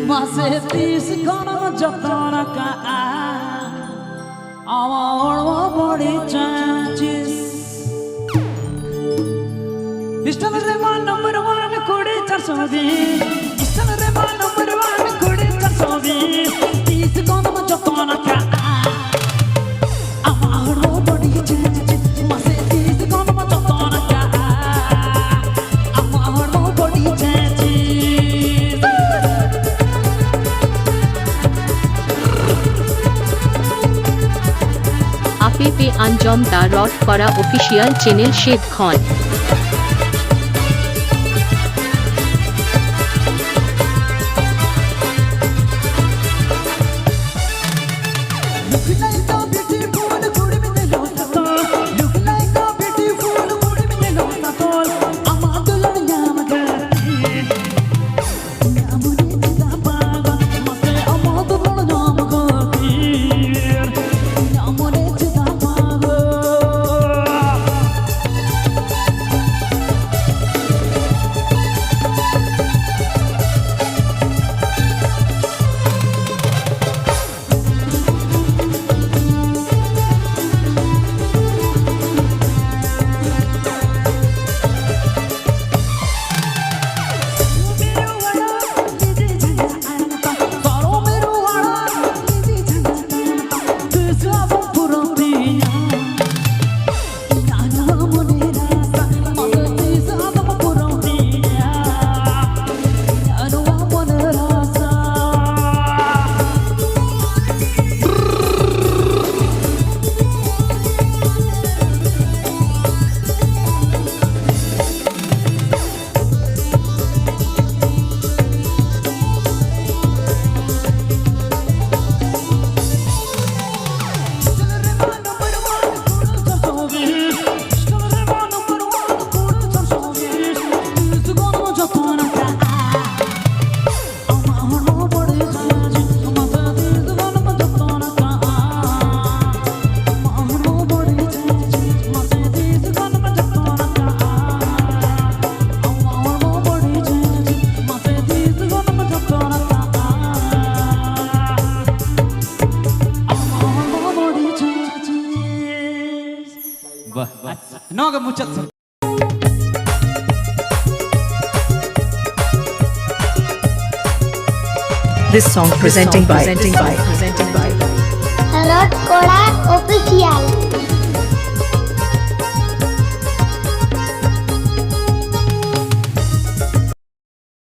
Masih tis kono jatana ka awal body changes. Istan Rehman number 1 kode 420. Istan Rehman number 1 kode 420. Tis kono jatana ka awal body changes. Masih tis kono jatana ka awal body changes. আফিফে Anjum দা রট করা official channel শেদ খান। Noga muchat. This song presenting by Rot Koda Official.